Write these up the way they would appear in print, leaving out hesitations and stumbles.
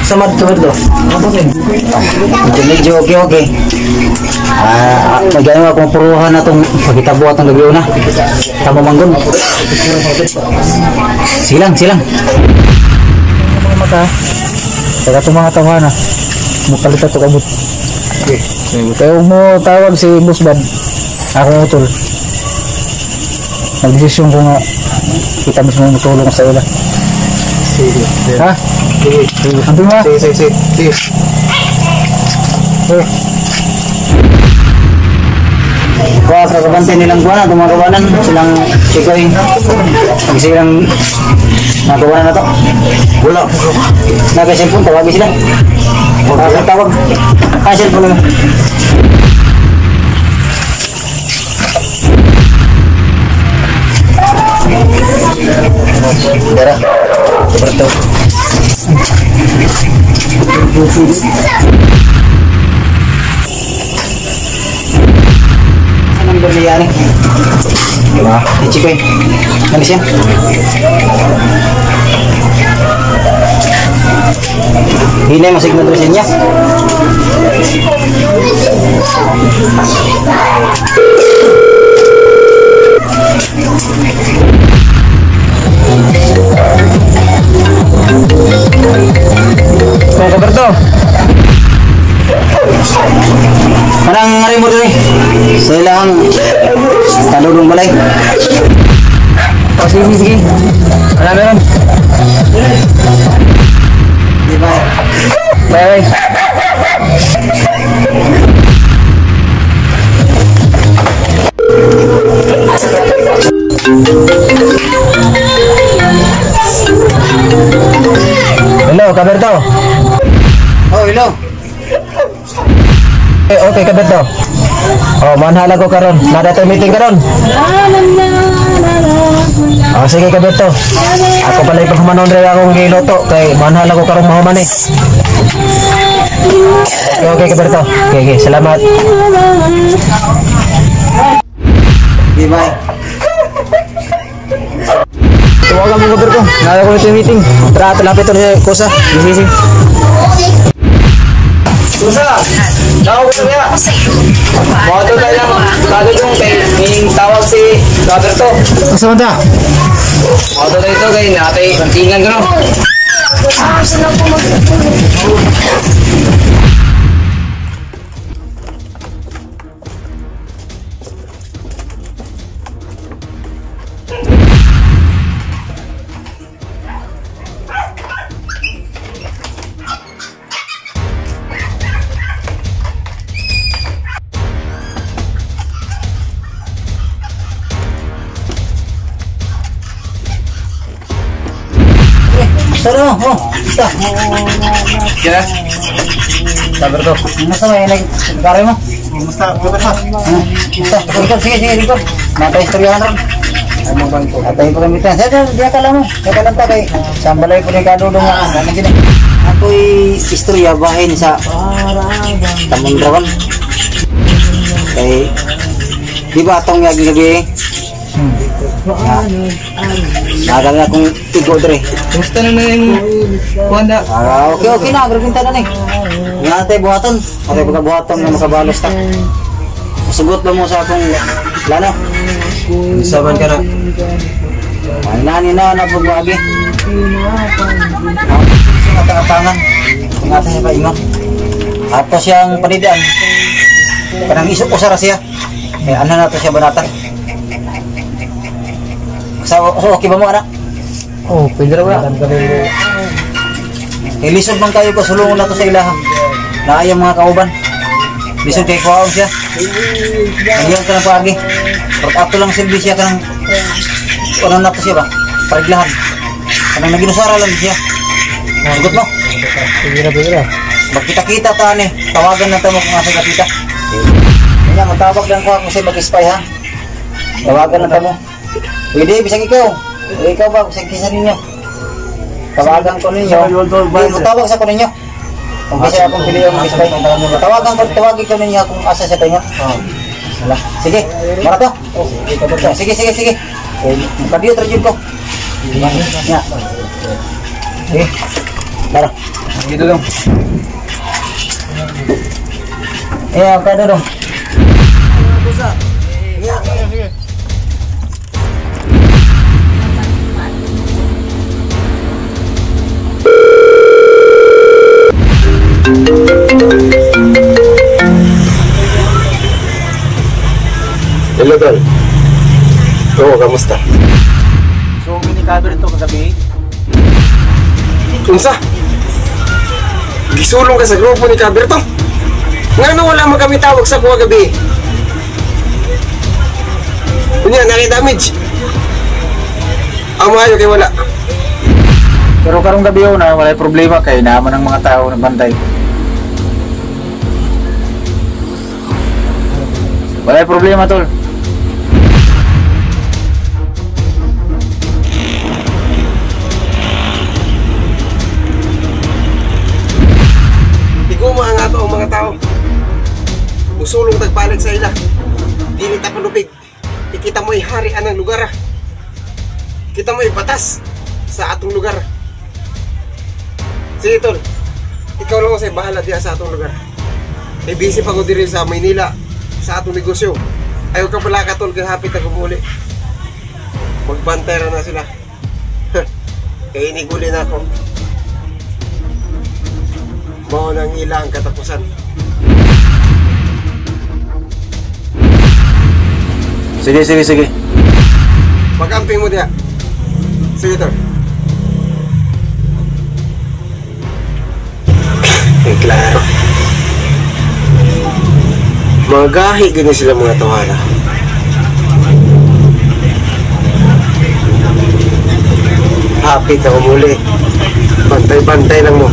Samad do. Medyo okay. Magano akong puruhan na itong pagkitabuhat ng gabi una. Tama manggon. Silang. Mga mata. Teka itong mga tawa na. Mupalita ito kabut. Kaya mo tawag si Busbad. Akong utol. Nagdesisyon ko nga kita mismo matulong sa ila. Ha? Anto nga? Sige. Kaya kakabantay nilang buwan, itong mga kawanan, silang sikoy. Pag silang nakawanan na ito. Wala. Naka-cellphone, tawagin sila. Tawag. Cellphone naman. Darah. Seperti Anong berlian nih? Wah, Cikoy. Manis ya? Ini masih nutrisinya. Kau kabar tuh? Manang ngari mo rin. Silang talulong balay. Sige. Ano meron? Bye. Hello, Kaberto. Oh, hello. Okay, Kaberto. Oh, manhala ko karon. Nada tayo meeting karon. Oh, sige, Kaberto. Ako pala ipagmanon rin akong giloto kay manhala ko karon mahuman eh. Okay, Kaberto. Okay, salamat. Bye. Tuwagan mo Kaberto. Nada ko ito yung meeting. Tara, talapit ito niya kusa. Sige. Kusa! Tawag ko niya! Mga ito tayo lang bago yung may tawag si Kaberto. Kasama ta? Mga ito tayo kay natay kantingan ko no? Tara, basta. Kira? Sabar to. Masa may nagkare mo? Basta, basta. Sige, dito. Mata istoryahan ron. Ano bang to? Atay ko gamitan. Diya ka lang mo. Diya ka lang ta kay sambalay ko ni kadulong nga. Ano gini? Ako'y istorya bahin sa Tamundrawan. Kay di ba atong yagi gabi? Nagal na kung tigo dre. Kumusta na yung kuhanda? Okay na, agrabinta na ni. Nga tayo buhaton. Atay pagkabuhaton na makabalos ta. Sugot ba mo sa akong lano? Isaban ka na. Ay nani na pagwagi. Atangan. Ingatan siya pa ingat. Ato siyang panidaan. Kanang isok ko sa rasya. Ano na to siya banata? So, okay ba mo anak? Oh, pwede raw na. Lisod man kayo ko, sulungan na to sa ilaha. Naayang mga kauban. Lisod kayo kuhaon siya. Nagyan ka ng paagi. Pag ato lang silbi siya ka ng ano na to siya ba? Pariglahan. Kanang naginusara lang siya. Sagot mo? Pwede. Magkita-kita ta ni. Tawagan na tamo kung asa nakita. Kanya, matawag lang ko ako siya mag-spy ha. Tawagan na tamo. Pwede, bisag ikaw. Ikaw ba, bisag kisa ninyo. Tawagan ko ninyo. Matawag sa ko ninyo. Kung bisa akong pili yung mag-spy. Tawagin ko ninyo kung asa siya tayo. Sige, marato. Sige. Kadiyo, trajud ko. Sige, tara. Dito dong. Kada dong. Busa. Sige. Hello, Tol. Oo, kamusta? So, minikado rin to kagabi. Unsa? Gisulong ka sa grupo ni Kaberto? Nga na wala mo kami tawag sa kuha gabi. Kunya, nakidamage. Ang maayo kay wala. Pero karong gabi yun na, wala problema kay naman ng mga tao na bantay. Wala problema, tol. Iguma nga to ang mga tao. Musulong tagbalag sa ila. Dili ta palupig. Ikita mo iharian ng lugar. Kita mo ibatas sa atong lugar. Sige, Tol. Ikaw lang kasi bahala diya sa atong lugar. E busy pa ko diri sa Maynila sa atong negosyo. Ayaw ka pala ka, Tol, kaya hapit na kumuli. Magbantay na sila. Kaya iniguli na ako. Mao nang ilang katapusan. Sige. Pag-amping mo diya. Sige, Tol. Klaro. Magahi ganyan sila mga tawala. Hapit na umuli. Bantay-bantay lang mo.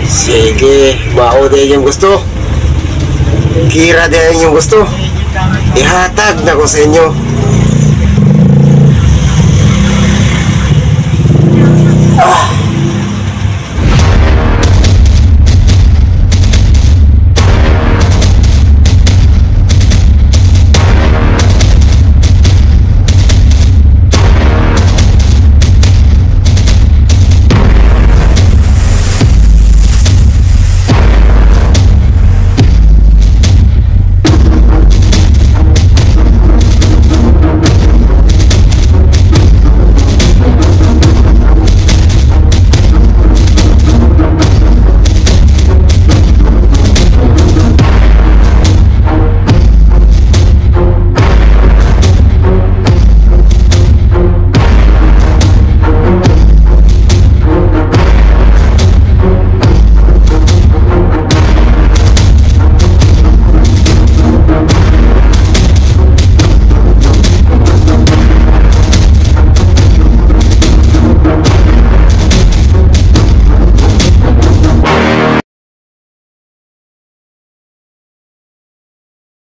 Sige, mao din yung gusto. Kira din yung gusto. Ihatag na ko sa inyo.